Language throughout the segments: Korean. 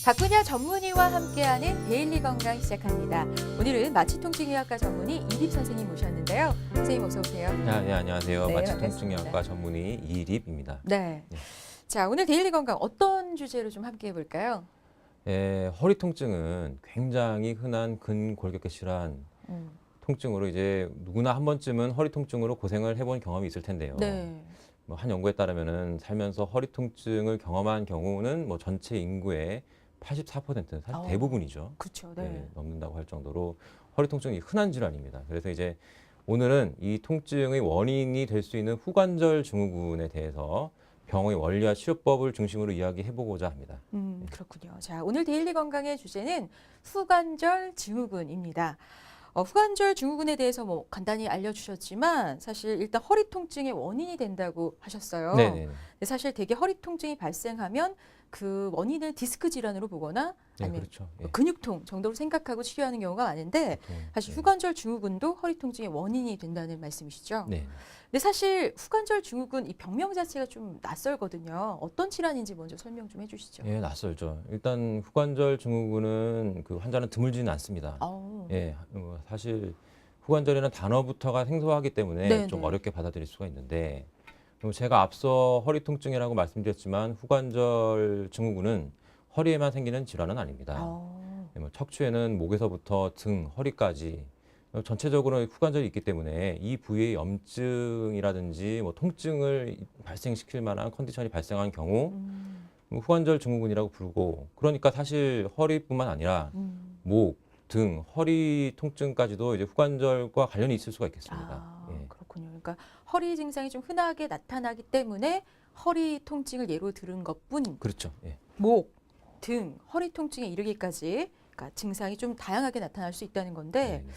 박분야 전문의와 함께하는 데일리 건강 시작합니다. 오늘은 마취통증의학과 전문의 이립 선생님 모셨는데요. 선생님 어서 오세요. 네, 안녕하세요. 네, 마취통증의학과 반갑습니다. 전문의 이립입니다. 네. 네. 자, 오늘 데일리 건강 어떤 주제로 좀 함께 해볼까요? 허리 통증은 굉장히 흔한 근골격계 질환 통증으로 이제 누구나 한 번쯤은 허리 통증으로 고생을 해본 경험이 있을 텐데요. 네. 한 연구에 따르면은 살면서 허리 통증을 경험한 경우는 전체 인구의 84% 사실 대부분이죠. 그렇죠. 네, 네. 넘는다고 할 정도로 허리 통증이 흔한 질환입니다. 그래서 이제 오늘은 이 통증의 원인이 될 수 있는 후관절 증후군에 대해서 병의 원리와 치료법을 중심으로 이야기해보고자 합니다. 그렇군요. 자, 오늘 데일리 건강의 주제는 후관절 증후군입니다. 후관절 증후군에 대해서 뭐 간단히 알려주셨지만 사실 일단 허리 통증의 원인이 된다고 하셨어요. 네네. 근데 사실 되게 허리 통증이 발생하면 그 원인을 디스크 질환으로 보거나 네, 아니면 그렇죠. 예. 근육통 정도로 생각하고 치료하는 경우가 많은데 사실 네. 후관절 증후군도 허리 통증의 원인이 된다는 말씀이시죠? 네. 근데 사실 후관절 증후군 이 병명 자체가 좀 낯설거든요. 어떤 질환인지 먼저 설명 좀 해주시죠. 예, 낯설죠. 일단 후관절 증후군은 그 환자는 드물지는 않습니다. 예, 사실 후관절이라는 단어부터가 생소하기 때문에 네, 좀 네. 어렵게 받아들일 수가 있는데 제가 앞서 허리 통증이라고 말씀드렸지만 후관절 증후군은 허리에만 생기는 질환은 아닙니다. 척추에는 목에서부터 등, 허리까지 전체적으로 후관절이 있기 때문에 이 부위의 염증이라든지 통증을 발생시킬 만한 컨디션이 발생한 경우 후관절 증후군이라고 부르고, 그러니까 사실 허리뿐만 아니라 목, 등, 허리 통증까지도 이제 후관절과 관련이 있을 수가 있겠습니다. 예. 그렇군요. 그러니까 허리 증상이 좀 흔하게 나타나기 때문에 허리 통증을 예로 들은 것뿐 그렇죠. 예. 목, 등, 허리 통증에 이르기까지 그러니까 증상이 좀 다양하게 나타날 수 있다는 건데 네.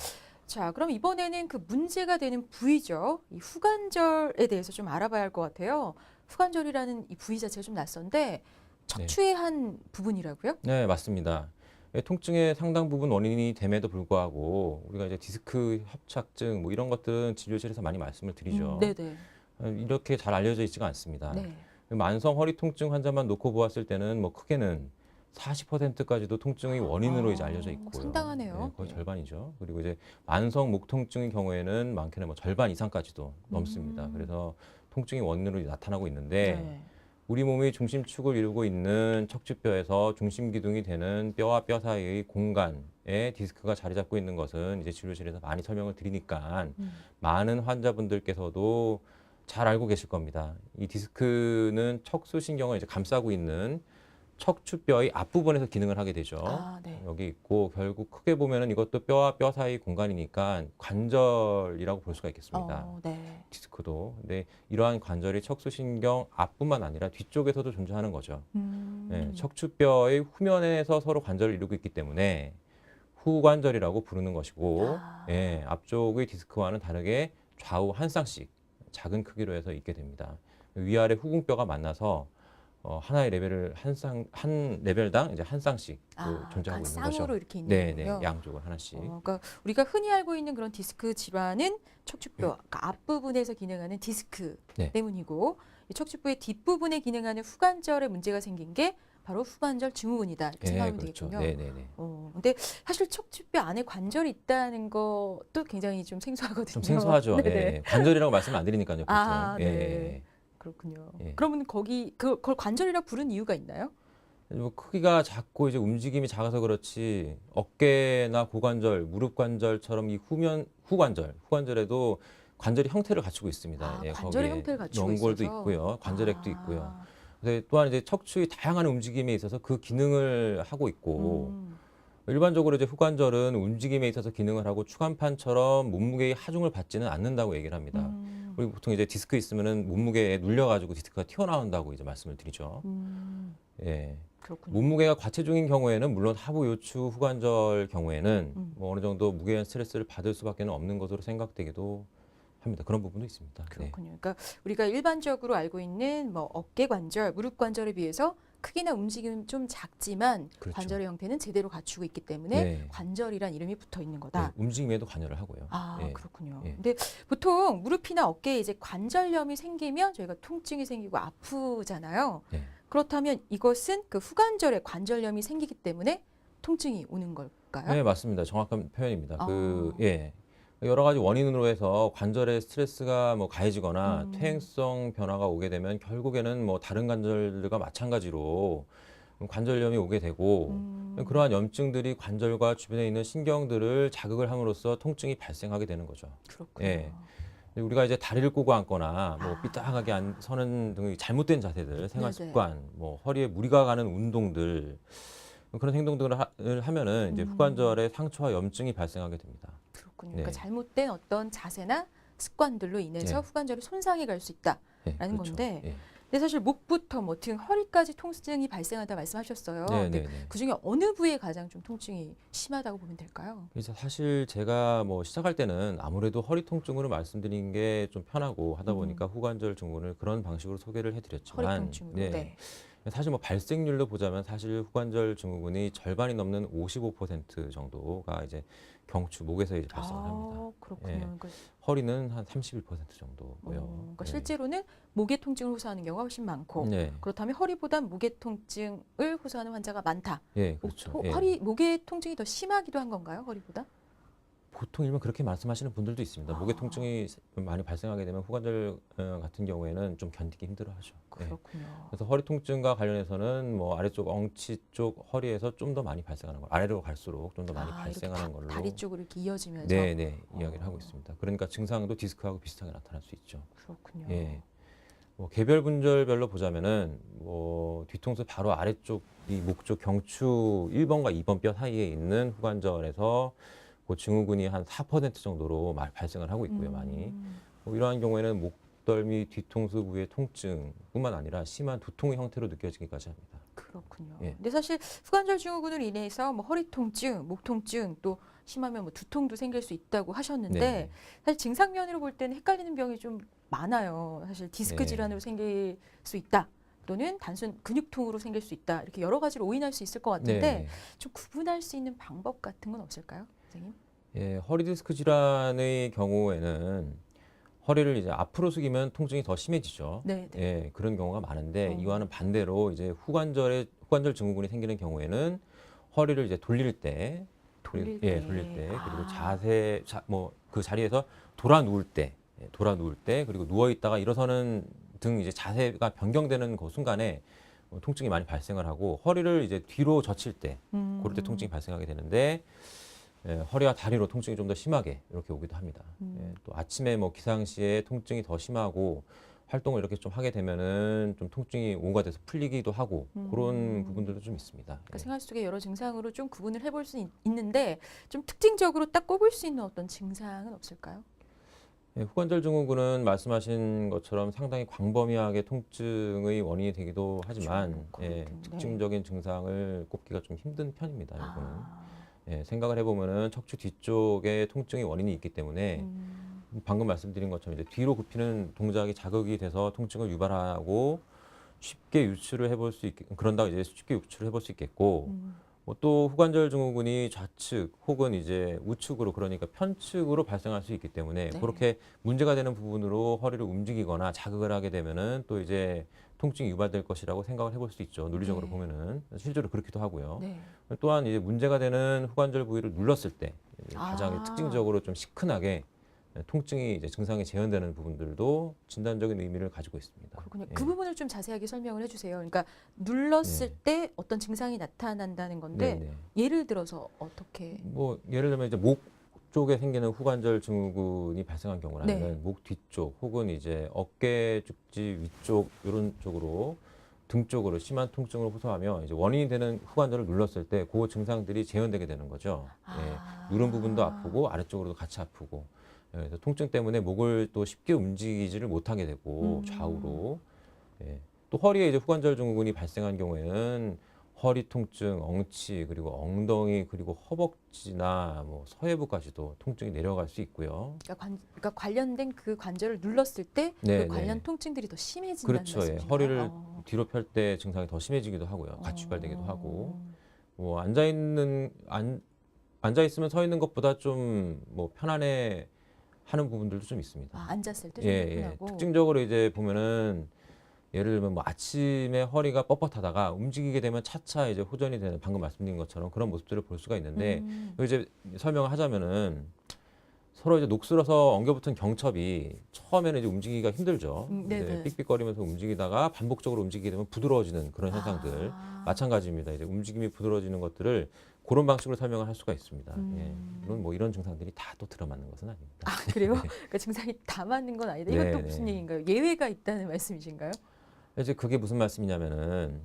자, 그럼 이번에는 그 문제가 되는 부위죠. 이 후관절에 대해서 좀 알아봐야 할 것 같아요. 후관절이라는 이 부위 자체가 좀 낯선데 척추의 한 부분이라고요? 네, 맞습니다. 통증의 상당 부분 원인이 됨에도 불구하고 우리가 이제 디스크 협착증 이런 것들은 진료실에서 많이 말씀을 드리죠. 네네. 이렇게 잘 알려져 있지가 않습니다. 네. 만성 허리 통증 환자만 놓고 보았을 때는 크게는 40%까지도 통증의 원인으로 이제 알려져 있고요. 상당하네요. 네, 거의 네. 절반이죠. 그리고 이제 만성 목 통증의 경우에는 많게는 절반 이상까지도 넘습니다. 그래서 통증의 원인으로 나타나고 있는데 네. 우리 몸의 중심축을 이루고 있는 척추뼈에서 중심 기둥이 되는 뼈와 뼈 사이의 공간에 디스크가 자리 잡고 있는 것은 이제 진료실에서 많이 설명을 드리니까 많은 환자분들께서도 잘 알고 계실 겁니다. 이 디스크는 척수신경을 이제 감싸고 있는 척추뼈의 앞부분에서 기능을 하게 되죠. 네. 여기 있고 결국 크게 보면은 이것도 뼈와 뼈 사이 공간이니까 관절이라고 볼 수가 있겠습니다. 네. 디스크도. 근데 이러한 관절이 척수신경 앞뿐만 아니라 뒤쪽에서도 존재하는 거죠. 예, 척추뼈의 후면에서 서로 관절을 이루고 있기 때문에 후관절이라고 부르는 것이고 예, 앞쪽의 디스크와는 다르게 좌우 한 쌍씩 작은 크기로 해서 있게 됩니다. 위아래 후궁뼈가 만나서 하나의 레벨을 한 레벨당 이제 한 쌍씩 존재하고 있는 거죠. 쌍으로 이렇게 있는 네, 거군요. 양쪽을 하나씩. 그러니까 우리가 흔히 알고 있는 그런 디스크 질환은 척추뼈 그러니까 앞부분에서 기능하는 디스크 네. 때문이고 이 척추뼈의 뒷부분에 기능하는 후관절에 문제가 생긴 게 바로 후관절 증후군이다 이렇게 생각하면 그렇죠. 되겠군요. 네네네. 근데 사실 척추뼈 안에 관절이 있다는 것도 굉장히 좀 생소하거든요. 좀 생소하죠. 네네. 예, 관절이라고 말씀 안 드리니까요. 보통. 네. 그렇군요. 예. 그러면 그걸 관절이라 부른 이유가 있나요? 크기가 작고 이제 움직임이 작아서 그렇지 어깨나 고관절, 무릎 관절처럼 이 후관절에도 관절이 형태를 갖추고 있습니다. 관절의 거기에 형태를 갖추고 연골도 있어서. 있고요, 관절액도 있고요. 또한 이제 척추의 다양한 움직임에 있어서 그 기능을 하고 있고 일반적으로 이제 후관절은 움직임에 있어서 기능을 하고 추간판처럼 몸무게의 하중을 받지는 않는다고 얘기를 합니다. 우리 보통 이제 디스크 있으면은 몸무게에 눌려가지고 디스크가 튀어나온다고 이제 말씀을 드리죠. 예. 그렇군요. 몸무게가 과체중인 경우에는 물론 하부 요추 후관절 경우에는 어느 정도 무게한 스트레스를 받을 수밖에 없는 것으로 생각되기도 합니다. 그런 부분도 있습니다. 그렇군요. 그러니까 우리가 일반적으로 알고 있는 어깨 관절, 무릎 관절에 비해서 크기나 움직임은 좀 작지만 그렇죠. 관절의 형태는 제대로 갖추고 있기 때문에 네. 관절이란 이름이 붙어 있는 거다. 움직임에도 관여를 하고요. 예. 그렇군요. 예. 근데 보통 무릎이나 어깨에 이제 관절염이 생기면 저희가 통증이 생기고 아프잖아요. 예. 그렇다면 이것은 그 후관절에 관절염이 생기기 때문에 통증이 오는 걸까요? 네, 맞습니다. 정확한 표현입니다. 아. 예. 여러 가지 원인으로 해서 관절에 스트레스가 뭐 가해지거나 음. 퇴행성 변화가 오게 되면 결국에는 뭐 다른 관절들과 마찬가지로 관절염이 오게 되고 그러한 염증들이 관절과 주변에 있는 신경들을 자극을 함으로써 통증이 발생하게 되는 거죠. 그렇군요. 예. 우리가 이제 다리를 꼬고 앉거나 뭐 아. 삐딱하게 서는 등의 잘못된 자세들, 생활 네네. 습관, 뭐 허리에 무리가 가는 운동들 그런 행동들을 하면은 이제 후관절에 상처와 염증이 발생하게 됩니다. 그렇군요. 네. 그러니까 잘못된 어떤 자세나 습관들로 인해서 네. 후관절에 손상이 갈 수 있다라는 네, 그렇죠. 건데, 예. 근데 사실 목부터 뭐 등, 허리까지 통증이 발생한다 말씀하셨어요. 네, 근데 네, 네. 그 중에 어느 부위에 가장 좀 통증이 심하다고 보면 될까요? 그래서 사실 제가 뭐 시작할 때는 아무래도 허리 통증으로 말씀드린 게 좀 편하고 하다 보니까 후관절 증후군을 그런 방식으로 소개를 허리 해드렸지만, 통증으로. 네. 네. 사실 뭐 발생률로 보자면 사실 후관절 증후군이 절반이 넘는 55% 정도가 이제 경추, 목에서 이제 발생을 합니다. 아, 그렇군요. 예. 그러니까, 허리는 한 31% 정도고요. 그러니까 네. 실제로는 목의 통증을 호소하는 경우가 훨씬 많고, 네. 그렇다면 허리보단 목의 통증을 호소하는 환자가 많다. 예, 그렇죠. 예. 목의 통증이 더 심하기도 한 건가요? 허리보다? 보통 일반 그렇게 말씀하시는 분들도 있습니다. 목에 통증이 많이 발생하게 되면 후관절 같은 경우에는 좀 견디기 힘들어하죠. 예. 그렇군요. 그래서 허리 통증과 관련해서는 뭐 아래쪽 엉치 쪽 허리에서 좀 더 많이 발생하는 걸 아래로 갈수록 좀 더 많이 발생하는 걸로 다리 쪽으로 이렇게 이어지면서. 네, 이야기를 하고 있습니다. 그러니까 증상도 디스크하고 비슷하게 나타날 수 있죠. 그렇군요. 예. 뭐 개별 분절별로 보자면은 뭐 뒤통수 바로 아래쪽 이 목 쪽 경추 1번과 2번 뼈 사이에 있는 후관절에서 그 증후군이 한 4% 정도로 발생을 하고 있고요, 많이. 뭐 이러한 경우에는 목덜 및 뒤통수 부위의 통증뿐만 아니라 심한 두통의 형태로 느껴지기까지 합니다. 그렇군요. 예. 근데 사실 후관절 증후군으로 인해서 뭐 허리 통증, 목 통증, 또 심하면 뭐 두통도 생길 수 있다고 하셨는데, 네. 사실 증상면으로 볼 때는 헷갈리는 병이 좀 많아요. 사실 디스크 네. 질환으로 생길 수 있다. 또는 단순 근육통으로 생길 수 있다. 이렇게 여러 가지로 오인할 수 있을 것 같은데, 네. 좀 구분할 수 있는 방법 같은 건 없을까요, 선생님? 예, 허리 디스크 질환의 경우에는 허리를 이제 앞으로 숙이면 통증이 더 심해지죠. 네, 네. 예, 그런 경우가 많은데 어. 이와는 반대로 이제 후관절 증후군이 생기는 경우에는 허리를 이제 돌릴 때, 돌릴 예, 때. 돌릴 때 그리고 아. 뭐 그 자리에서 돌아 누울 때, 그리고 누워 있다가 일어서는 등 이제 자세가 변경되는 그 순간에 통증이 많이 발생을 하고 허리를 이제 뒤로 젖힐 때, 그럴 때 통증이 발생하게 되는데. 예, 허리와 다리로 통증이 좀 더 심하게 이렇게 오기도 합니다. 예, 또 아침에 뭐 기상시에 통증이 더 심하고 활동을 이렇게 좀 하게 되면은 좀 통증이 오가 돼서 풀리기도 하고 그런 부분들도 좀 있습니다. 그러니까 생활 속의 여러 증상으로 좀 구분을 해볼 수 있는데, 좀 특징적으로 딱 꼽을 수 있는 어떤 증상은 없을까요? 예, 후관절 증후군은 말씀하신 것처럼 상당히 광범위하게 통증의 원인이 되기도 하지만 그렇죠. 예, 네. 특징적인 증상을 꼽기가 좀 힘든 편입니다. 이거는. 아. 예, 생각을 해보면은 척추 뒤쪽에 통증의 원인이 있기 때문에 방금 말씀드린 것처럼 이제 뒤로 굽히는 동작이 자극이 돼서 통증을 유발하고 쉽게 유출을 해볼 수 그런다고 이제 쉽게 유출을 해볼 수 있겠고 뭐 또 후관절 증후군이 좌측 혹은 이제 우측으로 그러니까 편측으로 발생할 수 있기 때문에 네. 그렇게 문제가 되는 부분으로 허리를 움직이거나 자극을 하게 되면은 또 이제 통증이 유발될 것이라고 생각을 해볼 수 있죠. 논리적으로 네. 보면은 실제로 그렇기도 하고요. 네. 또한 이제 문제가 되는 후관절 부위를 눌렀을 때 가장 아. 특징적으로 좀 시큰하게 통증이 이제 증상이 재현되는 부분들도 진단적인 의미를 가지고 있습니다. 그렇군요. 예. 그 부분을 좀 자세하게 설명을 해주세요. 그러니까 눌렀을 네. 때 어떤 증상이 나타난다는 건데, 네. 예를 들어서 어떻게? 뭐 예를 들면 이제 목 쪽에 생기는 후관절 증후군이 발생한 경우라면 네. 목 뒤쪽 혹은 이제 어깨 쪽지 위쪽 이런 쪽으로 등 쪽으로 심한 통증을 호소하며 이제 원인이 되는 후관절을 눌렀을 때 그 증상들이 재현되게 되는 거죠. 아. 예, 누른 부분도 아프고 아래쪽으로도 같이 아프고 예, 그래서 통증 때문에 목을 또 쉽게 움직이지를 못하게 되고 좌우로 예, 또 허리에 이제 후관절 증후군이 발생한 경우에는 허리 통증, 엉치 그리고 엉덩이 그리고 허벅지나 뭐 서해부까지도 통증이 내려갈 수 있고요. 그러니까 관련된 그 관절을 눌렀을 때 그 네, 관련 네. 통증들이 더 심해진다는 그렇죠. 예. 말씀이신가요? 허리를 뒤로 펼 때 증상이 더 심해지기도 하고요. 같이 유발되기도 하고. 뭐 앉아 있으면 서 있는 것보다 좀 뭐 편안해 하는 부분들도 좀 있습니다. 앉았을 때 좀 예, 불편하고. 특징적으로 이제 보면은 예를 들면 뭐 아침에 허리가 뻣뻣하다가 움직이게 되면 차차 이제 호전이 되는 방금 말씀드린 것처럼 그런 모습들을 볼 수가 있는데 이제 설명을 하자면은 서로 이제 녹슬어서 엉겨붙은 경첩이 처음에는 이제 움직이기가 힘들죠. 이제 네네. 삑삑거리면서 움직이다가 반복적으로 움직이게 되면 부드러워지는 그런 현상들 마찬가지입니다. 이제 움직임이 부드러워지는 것들을 그런 방식으로 설명을 할 수가 있습니다. 예. 물론 뭐 이런 증상들이 다 또 들어맞는 것은 아닙니다. 아, 그래요? 그러니까 증상이 다 맞는 건 아니다. 네, 이건 또 네. 무슨 얘기인가요? 예외가 있다는 말씀이신가요? 이제 그게 무슨 말씀이냐면은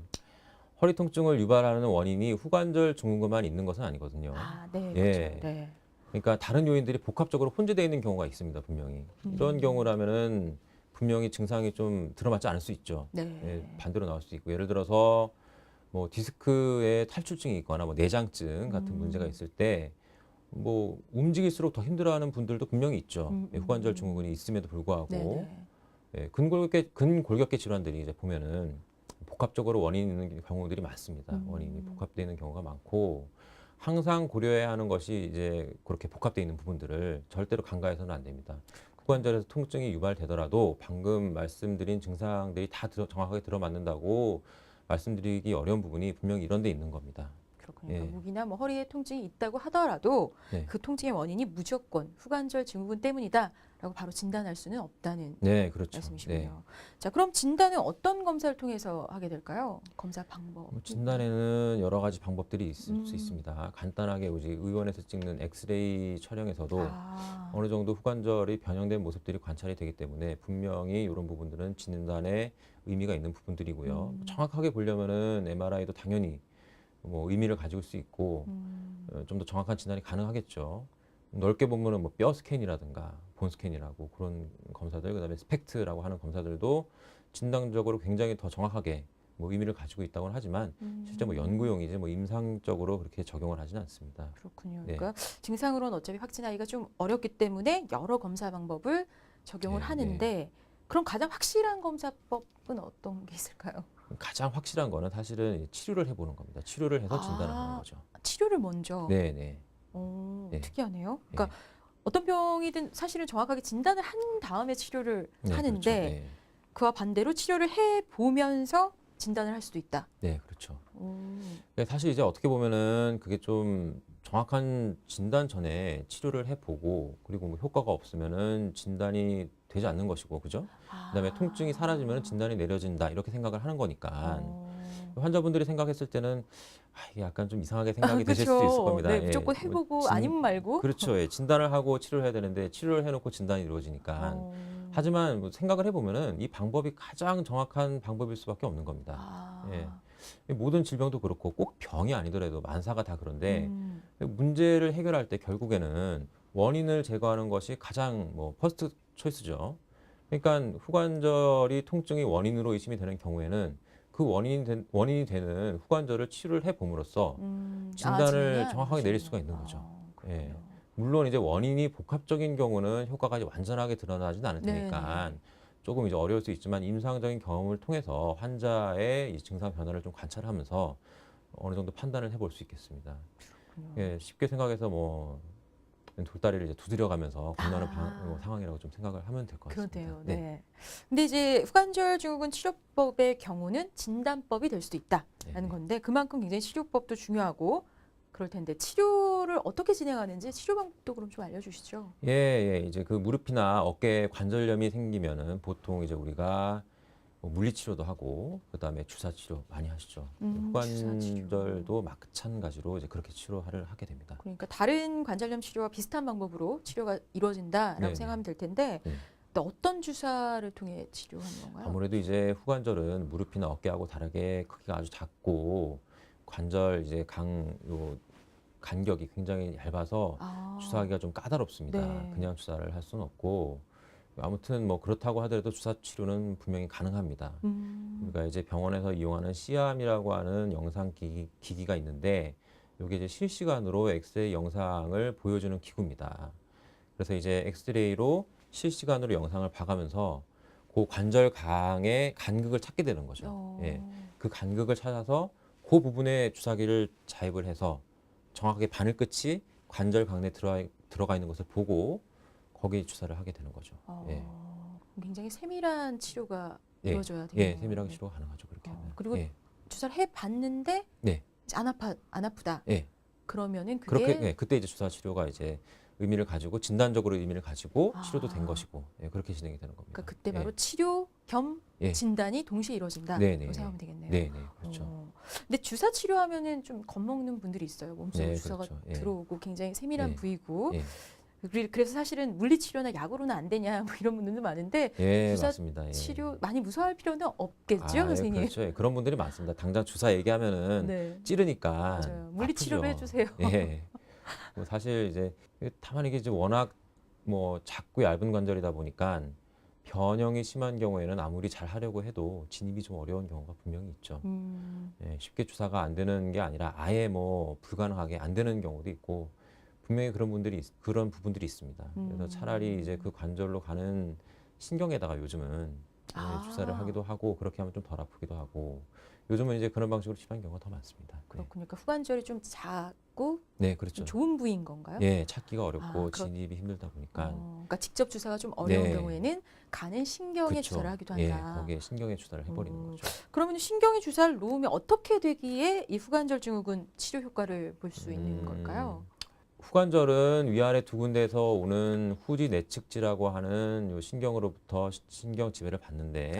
허리 통증을 유발하는 원인이 후관절 증후군만 있는 것은 아니거든요. 아, 네, 예. 그렇죠. 네. 그러니까 다른 요인들이 복합적으로 혼재되어 있는 경우가 있습니다, 분명히. 이런 경우라면은 분명히 증상이 좀 들어맞지 않을 수 있죠. 네. 예, 반대로 나올 수 있고 예를 들어서 뭐 디스크의 탈출증이 있거나 뭐 내장증 같은 문제가 있을 때 뭐 움직일수록 더 힘들어하는 분들도 분명히 있죠. 예, 후관절 증후군이 있음에도 불구하고 네네. 예, 근골격계 질환들이 이제 보면은 복합적으로 원인이 있는 경우들이 많습니다. 원인이 복합되어 있는 경우가 많고 항상 고려해야 하는 것이 이제 그렇게 복합되어 있는 부분들을 절대로 간과해서는 안 됩니다. 후관절에서 통증이 유발되더라도 방금 말씀드린 증상들이 다 정확하게 들어맞는다고 말씀드리기 어려운 부분이 분명히 이런 데 있는 겁니다. 그렇군요. 예. 그러니까 목이나 뭐 허리에 통증이 있다고 하더라도 네. 그 통증의 원인이 무조건 후관절 증후군 때문이다라고 바로 진단할 수는 없다는 네, 그렇죠. 말씀이시군요. 네. 자, 그럼 진단은 어떤 검사를 통해서 하게 될까요? 검사 방법. 진단에는 여러 가지 방법들이 있을 수 있습니다. 간단하게 우리 의원에서 찍는 엑스레이 촬영에서도 아, 어느 정도 후관절이 변형된 모습들이 관찰이 되기 때문에 분명히 이런 부분들은 진단에 의미가 있는 부분들이고요. 정확하게 보려면은 MRI도 당연히 뭐 의미를 가지고 수 있고 좀 더 정확한 진단이 가능하겠죠. 넓게 보면은 뭐 뼈 스캔이라든가 본 스캔이라고 그런 검사들, 그다음에 스펙트라고 하는 검사들도 진단적으로 굉장히 더 정확하게 뭐 의미를 가지고 있다고는 하지만 실제 뭐 연구용이지 뭐 임상적으로 그렇게 적용을 하지는 않습니다. 그렇군요. 네. 그러니까 증상으로는 어차피 확진하기가 좀 어렵기 때문에 여러 검사 방법을 적용을 네, 하는데 그럼 가장 확실한 검사법은 어떤 게 있을까요? 가장 확실한 거는 사실은 치료를 해보는 겁니다. 치료를 해서 진단을 하는 거죠. 치료를 먼저. 네, 네. 오, 네. 특이하네요. 네. 그러니까 어떤 병이든 사실은 정확하게 진단을 한 다음에 치료를 네, 하는데 그렇죠. 네. 그와 반대로 치료를 해 보면서 진단을 할 수도 있다. 네, 그렇죠. 오, 사실 이제 어떻게 보면은 그게 좀 정확한 진단 전에 치료를 해보고 그리고 뭐 효과가 없으면은 진단이 되지 않는 것이고, 그죠? 그다음에 통증이 사라지면 진단이 내려진다 이렇게 생각을 하는 거니까 환자분들이 생각했을 때는 이게 약간 좀 이상하게 생각이 되실 수도 있을 겁니다. 네, 예. 무조건 뭐 해보고 아니면 말고. 그렇죠. 예. 진단을 하고 치료를 해야 되는데 치료를 해놓고 진단이 이루어지니까. 하지만 뭐 생각을 해보면은 이 방법이 가장 정확한 방법일 수밖에 없는 겁니다. 아, 예. 이 모든 질병도 그렇고 꼭 병이 아니더라도 만사가 다 그런데 음, 문제를 해결할 때 결국에는 원인을 제거하는 것이 가장 뭐 퍼스트 초이스죠. 그러니까 후관절이 통증의 원인으로 의심이 되는 경우에는 그 원인이 되는 후관절을 치료를 해 봄으로써 진단을 진단을 정확하게 내릴 하시는구나. 수가 있는 거죠. 그렇군요. 예. 물론 이제 원인이 복합적인 경우는 효과가 완전하게 드러나지는 않을 테니까 네네. 조금 이제 어려울 수 있지만 임상적인 경험을 통해서 환자의 이 증상 변화를 좀 관찰하면서 어느 정도 판단을 해볼 수 있겠습니다. 그렇군요. 예, 쉽게 생각해서 뭐 돌다리를 이제 두드려가면서 건너는 아. 상황이라고 좀 생각을 하면 될 것 같습니다. 그러네요. 네. 근데 이제 후관절 증후군 치료법의 경우는 진단법이 될 수도 있다라는 네. 건데 그만큼 굉장히 치료법도 중요하고 그럴 텐데 치료를 어떻게 진행하는지 치료 방법도 그럼 좀 알려주시죠. 예, 예, 이제 그 무릎이나 어깨 관절염이 생기면은 보통 이제 우리가 뭐 물리치료도 하고 그다음에 주사치료 많이 하시죠. 후관절도 마찬가지로 이제 그렇게 치료를 하게 됩니다. 그러니까 다른 관절염 치료와 비슷한 방법으로 치료가 이루어진다라고 네네. 생각하면 될 텐데 네. 또 어떤 주사를 통해 치료하는 건가요? 아무래도 이제 후관절은 무릎이나 어깨하고 다르게 크기가 아주 작고 관절 이제 간격이 굉장히 얇아서 주사하기가 좀 까다롭습니다. 네. 그냥 주사를 할 수는 없고 아무튼 뭐 그렇다고 하더라도 주사 치료는 분명히 가능합니다. 우리가 이제 병원에서 이용하는 시암이라고 하는 영상 기기가 있는데 이게 이제 실시간으로 엑스레이 영상을 보여주는 기구입니다. 그래서 이제 엑스레이로 실시간으로 영상을 봐가면서 그 관절강의 간극을 찾게 되는 거죠. 예. 그 간극을 찾아서 그 부분에 주사기를 자입을 해서 정확하게 바늘 끝이 관절강 내에 들어가 있는 것을 보고 거기에 주사를 하게 되는 거죠. 예. 굉장히 세밀한 치료가 예, 이루어져야 되는 예, 세밀하게 치료가 가능하죠. 그렇게 하면. 그리고 예, 주사를 해 봤는데 네, 이제 안 아프다. 예. 그러면은 그게 그렇게 예, 그때 이제 주사 치료가 이제 의미를 가지고 진단적으로 의미를 가지고 아. 치료도 된 것이고 예, 그렇게 진행이 되는 겁니다. 그러니까 그때 바로 예, 치료 겸 예. 진단이 동시에 이루어진다. 네, 이렇게 네, 생각하면 되겠네요. 네, 네, 그렇죠. 근데 주사 치료하면은 좀 겁먹는 분들이 있어요. 몸속에 네, 주사가 그렇죠. 예. 들어오고 굉장히 세밀한 예. 부위고 예, 그래서 사실은 물리치료나 약으로는 안 되냐 뭐 이런 분들도 많은데 예, 주사 맞습니다. 예. 치료 많이 무서워할 필요는 없겠죠, 예, 선생님? 그렇죠. 예, 그런 분들이 많습니다. 당장 주사 얘기하면은 네, 찌르니까 맞아요. 물리치료를 아프죠. 해주세요. 예. 뭐 사실 이제 다만 이게 이제 워낙 뭐 작고 얇은 관절이다 보니까 변형이 심한 경우에는 아무리 잘 하려고 해도 진입이 좀 어려운 경우가 분명히 있죠. 예, 쉽게 주사가 안 되는 게 아니라 아예 뭐 불가능하게 안 되는 경우도 있고 분명히 그런 부분들이 있습니다. 그래서 차라리 이제 그 관절로 가는 신경에다가 요즘은 예, 주사를 하기도 하고 그렇게 하면 좀 덜 아프기도 하고 요즘은 이제 그런 방식으로 치료하는 경우가 더 많습니다. 네. 그렇군요. 그러니까 후관절이 좀 작고 네, 그렇죠. 좀 좋은 부위인 건가요? 예, 찾기가 어렵고 아, 진입이 힘들다 보니까 그러니까 직접 주사가 좀 어려운 네. 경우에는 가는 신경에 그쵸. 주사를 하기도 예, 한다. 거기에 신경에 주사를 해버리는 거죠. 그러면 신경에 주사를 놓으면 어떻게 되기에 이 후관절 증후군 치료 효과를 볼 수 있는 걸까요? 후관절은 위아래 두 군데에서 오는 후지 내측지라고 하는 요 신경으로부터 신경 지배를 받는데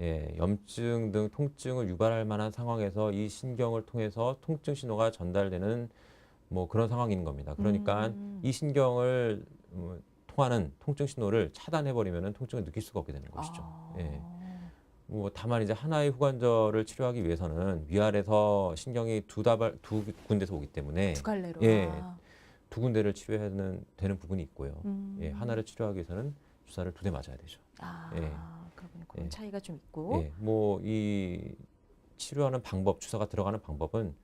예, 염증 등 통증을 유발할 만한 상황에서 이 신경을 통해서 통증 신호가 전달되는 뭐 그런 상황인 겁니다. 그러니까 이 신경을 통하는 통증 신호를 차단해 버리면은 통증을 느낄 수가 없게 되는 것이죠. 예. 뭐 다만 이제 하나의 후관절을 치료하기 위해서는 위아래서 신경이 두 군데서 오기 때문에 두 갈래로. 예, 두 군데를 치료해야 되는 부분이 있고요. 예, 음. 하나를 치료하기 위해서는 주사를 2대 맞아야 되죠. 예. 그렇군요. 그런 예. 차이가 좀 있고. 예, 뭐 이 치료하는 방법, 주사가 들어가는 방법은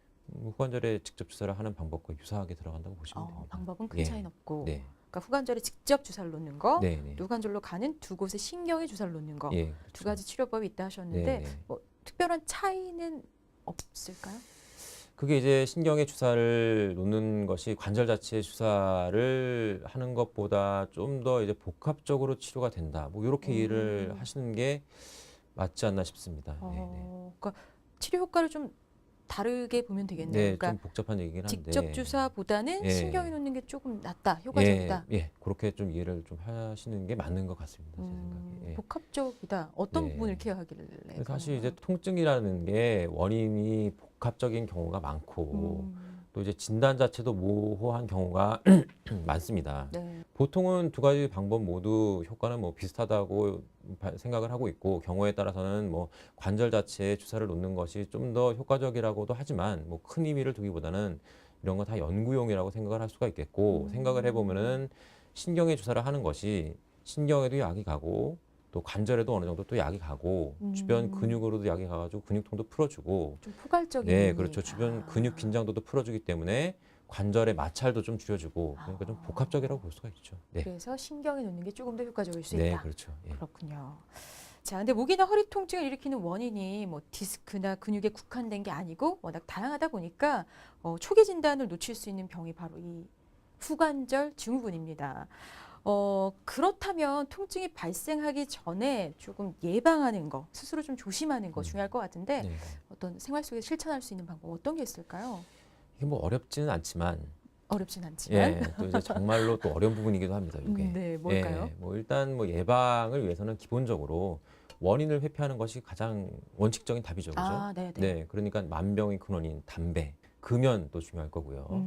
후관절에 직접 주사를 하는 방법과 유사하게 들어간다고 보시면 됩니다. 방법은 큰 예. 차이는 없고. 네, 그러니까 후관절에 직접 주사를 놓는 거, 네, 네. 후관절로 가는 두 곳에 신경에 주사를 놓는 거. 예, 두 그렇죠. 가지 치료법이 있다 하셨는데 네, 네. 뭐 특별한 차이는 없을까요? 그게 이제 신경에 주사를 놓는 것이 관절 자체에 주사를 하는 것보다 좀 더 이제 복합적으로 치료가 된다. 뭐 이렇게 이해를 하시는 게 맞지 않나 싶습니다. 네, 네. 그러니까 치료 효과를 좀 다르게 보면 되겠네요. 네, 그러니까 좀 복잡한 얘기긴 한데. 직접 주사보다는 예. 신경에 놓는 게 조금 낫다, 효과적이다. 예, 예, 그렇게 좀 이해를 좀 하시는 게 맞는 것 같습니다. 제 생각에. 예. 복합적이다. 어떤 네. 부분을 케어하길래? 사실 이제 통증이라는 게 원인이 복합적인 경우가 많고 또 이제 진단 자체도 모호한 경우가 많습니다. 네. 보통은 두 가지 방법 모두 효과는 뭐 비슷하다고 생각을 하고 있고 경우에 따라서는 뭐 관절 자체에 주사를 놓는 것이 좀 더 효과적이라고도 하지만 뭐 큰 의미를 두기보다는 이런 거 다 연구용이라고 생각을 할 수가 있겠고 생각을 해보면은 신경에 주사를 하는 것이 신경에도 약이 가고 또 관절에도 어느 정도 또 약이 가고 주변 근육으로도 약이 가가지고 근육통도 풀어주고 좀 포괄적인. 네, 그렇죠. 주변 근육 긴장도도 풀어주기 때문에 관절의 마찰도 좀 줄여주고 그러니까 좀 복합적이라고 볼 수가 있죠. 네, 그래서 신경에 놓는 게 조금 더 효과적일 수 네, 있다. 그렇죠. 예. 그렇군요. 자, 근데 목이나 허리 통증을 일으키는 원인이 뭐 디스크나 근육에 국한된 게 아니고 워낙 다양하다 보니까 초기 진단을 놓칠 수 있는 병이 바로 이 후관절 증후군입니다. 그렇다면 통증이 발생하기 전에 조금 예방하는 거, 스스로 좀 조심하는 거 중요할 것 같은데 네. 어떤 생활 속에 실천할 수 있는 방법 어떤 게 있을까요? 이게 뭐 어렵지는 않지만 어렵진 않지만. 예, 또 이제 정말로 또 어려운 부분이기도 합니다. 이게. 네, 뭘까요? 예, 뭐 일단 뭐 예방을 위해서는 기본적으로 원인을 회피하는 것이 가장 원칙적인 답이죠. 그죠? 네, 네. 네, 그러니까 만병의 근원인 담배, 금연도 중요할 거고요.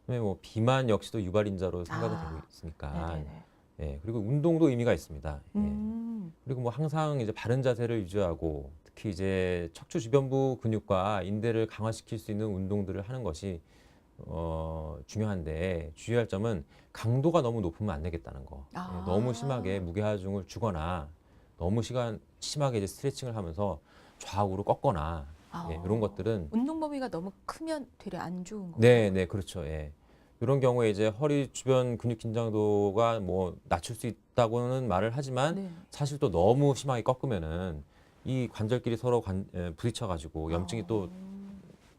그다음에 뭐 비만 역시도 유발인자로 생각이 되고 있으니까. 네, 네. 예, 그리고 운동도 의미가 있습니다. 예. 음. 그리고 뭐 항상 이제 바른 자세를 유지하고 특히 이제 척추 주변부 근육과 인대를 강화시킬 수 있는 운동들을 하는 것이 중요한데 주의할 점은 강도가 너무 높으면 안 되겠다는 거. 예, 너무 심하게 무게하중을 주거나 너무 심하게 이제 스트레칭을 하면서 좌우로 꺾거나 예, 이런 것들은 운동 범위가 너무 크면 되려 안 좋은 거예요. 네, 네, 그렇죠. 예. 이런 경우에 이제 허리 주변 근육 긴장도가 뭐 낮출 수 있다고는 말을 하지만 네. 사실 또 너무 심하게 꺾으면은 이 관절끼리 서로 부딪혀 가지고 염증이 또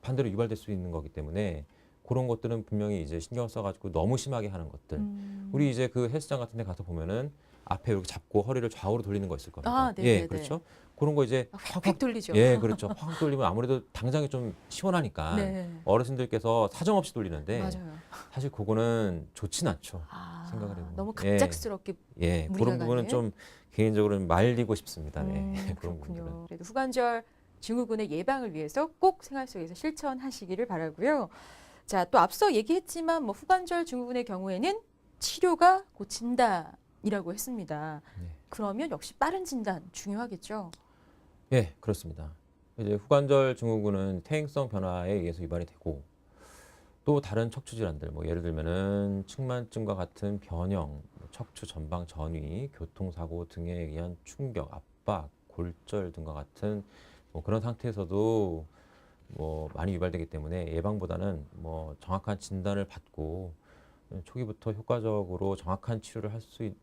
반대로 유발될 수 있는 거기 때문에 그런 것들은 분명히 이제 신경 써가지고 너무 심하게 하는 것들. 우리 이제 그 헬스장 같은 데 가서 보면은 앞에 이렇게 잡고 허리를 좌우로 돌리는 거 있을 겁니다. 네네네. 예, 그렇죠. 그런 거 이제 휙 돌리죠. 예, 그렇죠. 확 돌리면 아무래도 당장이 좀 시원하니까 네. 어르신들께서 사정없이 돌리는데 맞아요. 사실 그거는 좋진 않죠. 아, 생각을 해보면. 너무 갑작스럽게 예, 무리가 그런 부분은 가는? 좀 개인적으로는 말리고 싶습니다. 네, 그런 그렇군요. 부분들은. 그래도 후관절 증후군의 예방을 위해서 꼭 생활 속에서 실천하시기를 바라고요. 자, 또 앞서 얘기했지만 뭐 후관절 증후군의 경우에는 치료가 곧 진단이라고 했습니다. 네. 그러면 역시 빠른 진단 중요하겠죠. 예, 그렇습니다. 이제 후관절 증후군은 퇴행성 변화에 의해서 유발이 되고 또 다른 척추 질환들, 뭐 예를 들면은 측만증과 같은 변형, 척추 전방 전위, 교통사고 등에 의한 충격, 압박, 골절 등과 같은 뭐 그런 상태에서도 뭐 많이 유발되기 때문에 예방보다는 뭐 정확한 진단을 받고 초기부터 효과적으로 정확한 치료를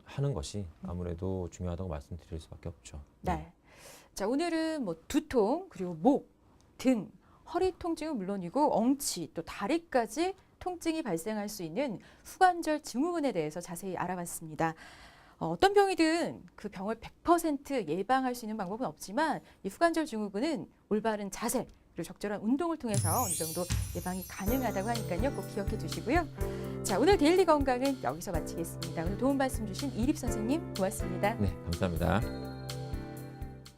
하는 것이 아무래도 중요하다고 말씀드릴 수밖에 없죠. 네. 자, 오늘은 뭐 두통, 그리고 목, 등, 허리 통증은 물론이고 엉치, 또 다리까지 통증이 발생할 수 있는 후관절 증후군에 대해서 자세히 알아봤습니다. 어떤 병이든 그 병을 100% 예방할 수 있는 방법은 없지만 이 후관절 증후군은 올바른 자세 그리고 적절한 운동을 통해서 어느 정도 예방이 가능하다고 하니까요. 꼭 기억해 두시고요. 자, 오늘 데일리 건강은 여기서 마치겠습니다. 오늘 도움 말씀 주신 이립 선생님 고맙습니다. 네, 감사합니다.